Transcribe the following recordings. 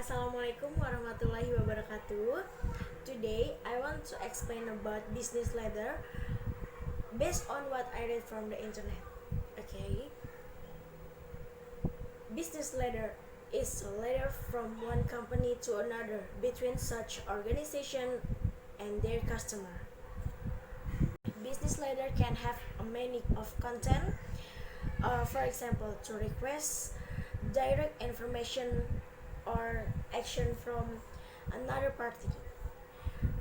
Assalamualaikum warahmatullahi wabarakatuh. Today I want to explain about business letter based on what I read from the internet. Okay. Business letter is a letter from one company to another between such organization and their customer. Business letter can have a many of content. For example, to request direct information or action from another party,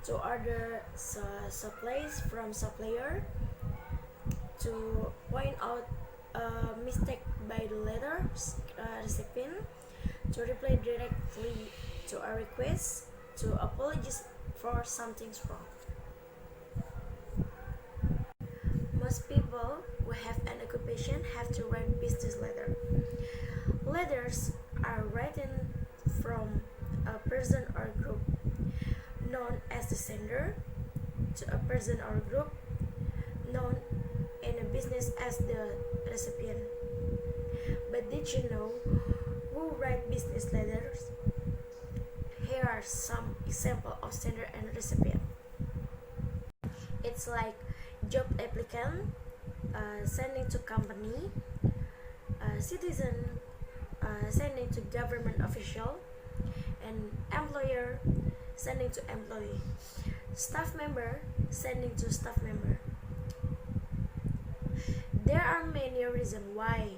to order supplies from supplier, to point out a mistake by the letter recipient, to reply directly to a request, to apologize for something's wrong. Most people who have an occupation have to write business letter. Letters are written from a person or group known as the sender to a person or group known in a business as the recipient. But did you know who write business letters? Here are some examples of sender and recipient. It's like job applicant sending to company, citizen sending to government official, and employer sending to employee, staff member sending to staff member. There are many reasons why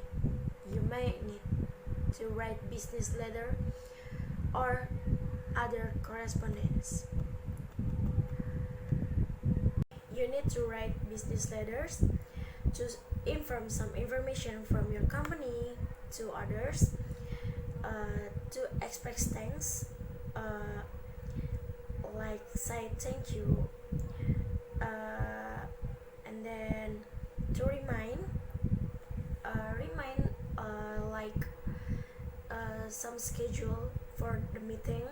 you may need to write business letter or other correspondence. You need to write business letters to inform some information from your company to others, to express thanks, like say thank you, and then to like some schedule for the meeting,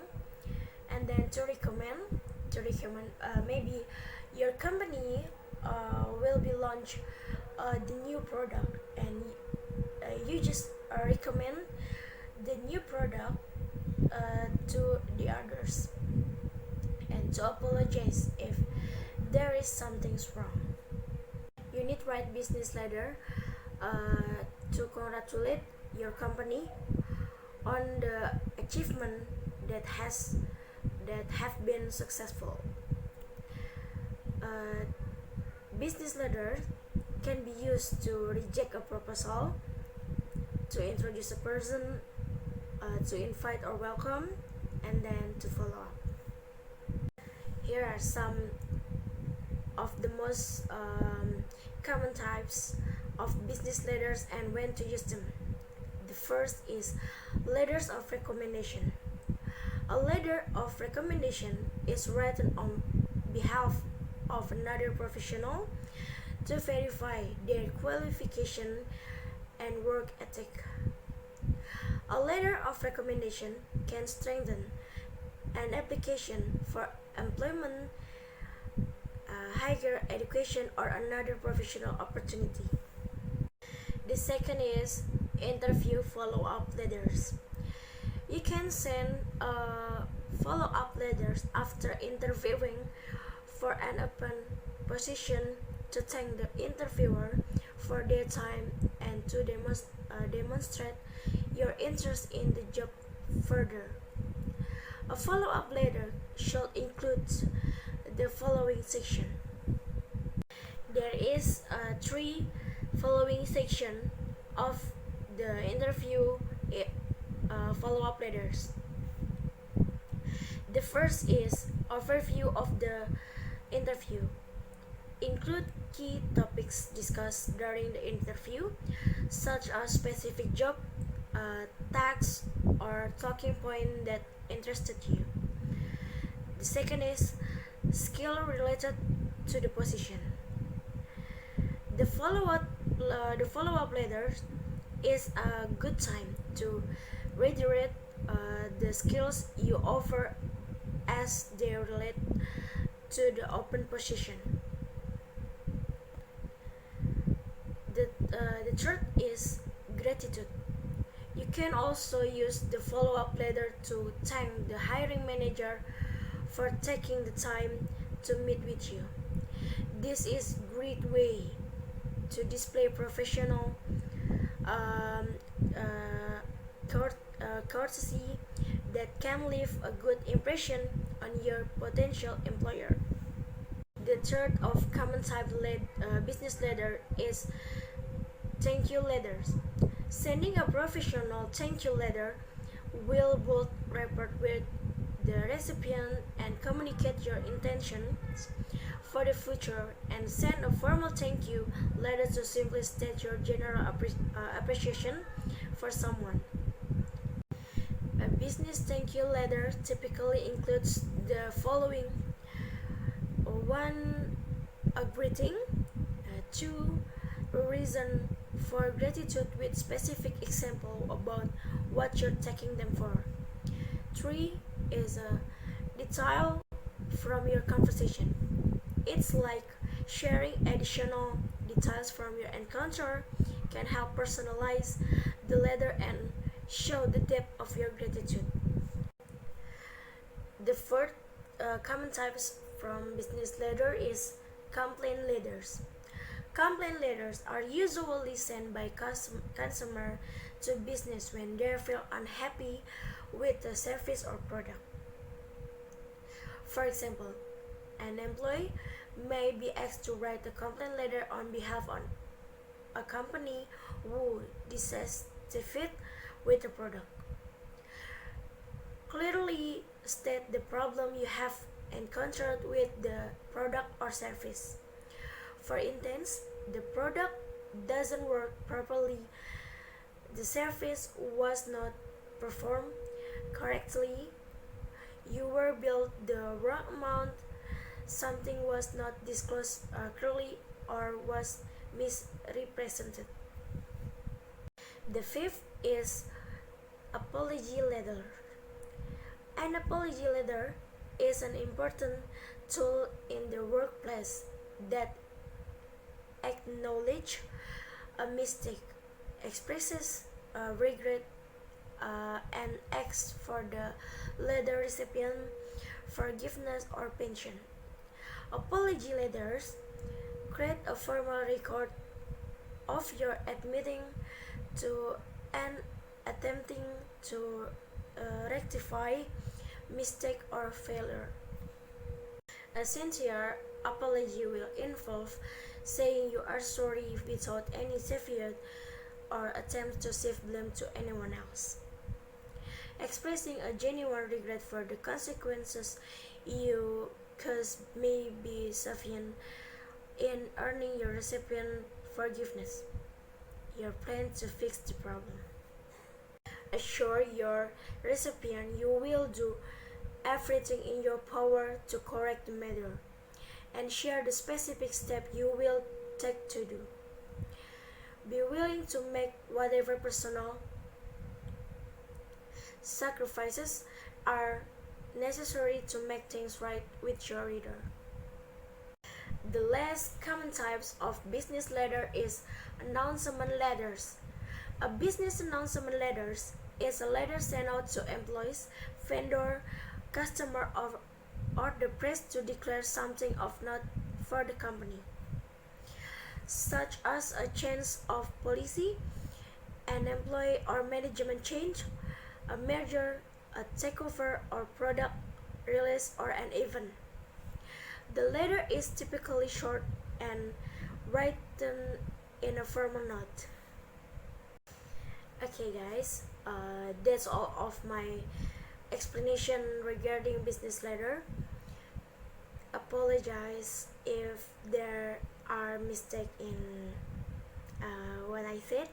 and then to recommend maybe your company will be launch the new product, and you just recommend the new product to the others, and to apologize if there is something's wrong. You need write business letter to congratulate your company on the achievement that have been successful. Business letter can be used to reject a proposal, to introduce a person, to invite or welcome, and then to follow up. Here are some of the most common types of business letters and when to use them. The first is letters of recommendation. A letter of recommendation is written on behalf of another professional to verify their qualification and work ethic. A letter of recommendation can strengthen an application for employment, higher education, or another professional opportunity. The second is interview follow-up letters. You can send follow-up letters after interviewing for an open position to thank the interviewer for their time and to demonstrate your interest in the job further. A follow-up letter should include the following section. There is three following section of the interview follow-up letters. The first is overview of the interview. Include key topics discussed during the interview, such as specific job, tasks, or talking point that interested you. The second is skill related to the position. The follow-up letter is a good time to reiterate the skills you offer as they relate to the open position. The third is gratitude. You can also use the follow-up letter to thank the hiring manager for taking the time to meet with you. This is a great way to display professional um, uh, courtesy that can leave a good impression on your potential employer. The third of common type business letter is thank you letters. Sending a professional thank you letter will build rapport with the recipient and communicate your intentions for the future, and send a formal thank you letter to simply state your general appreciation for someone. A business thank you letter typically includes the following: one, a greeting; two, a reason for gratitude with specific example about what you're thanking them for; three is a detail from your conversation. It's like sharing additional details from your encounter can help personalize the letter and show the depth of your gratitude. The fourth common types from business letter is complaint letters. Complaint letters are usually sent by consumer to business when they feel unhappy with the service or product. For example, an employee may be asked to write a complaint letter on behalf of a company who dissatisfied with the product. Clearly state the problem you have encountered with the product or service. For instance, the product doesn't work properly, the service was not performed correctly, you were billed the wrong amount, something was not disclosed clearly, or was misrepresented. The fifth is apology letter. An apology letter is an important tool in the workplace that acknowledges a mistake, expresses regret, and asks for the letter recipient forgiveness or pension. Apology letters create a formal record of your admitting to and attempting to rectify mistake or failure. A sincere apology will involve saying you are sorry without any caveat or attempt to shift blame to anyone else. Expressing a genuine regret for the consequences you caused may be sufficient in earning your recipient forgiveness. Your plan to fix the problem. Assure your recipient you will do everything in your power to correct the matter, and share the specific step you will take to do. Be willing to make whatever personal sacrifices are necessary to make things right with your reader. The last common types of business letter is announcement letters. A business announcement letters is a letter sent out to employees, vendor, customer, or the press to declare something of note for the company, such as a change of policy, an employee or management change, a merger, a takeover or product release, or an event. The letter is typically short and written in a formal note. Okay guys, that's all of my explanation regarding business letter. Apologize if there are mistakes in what I said.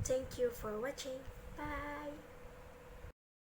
Thank you for watching. Bye.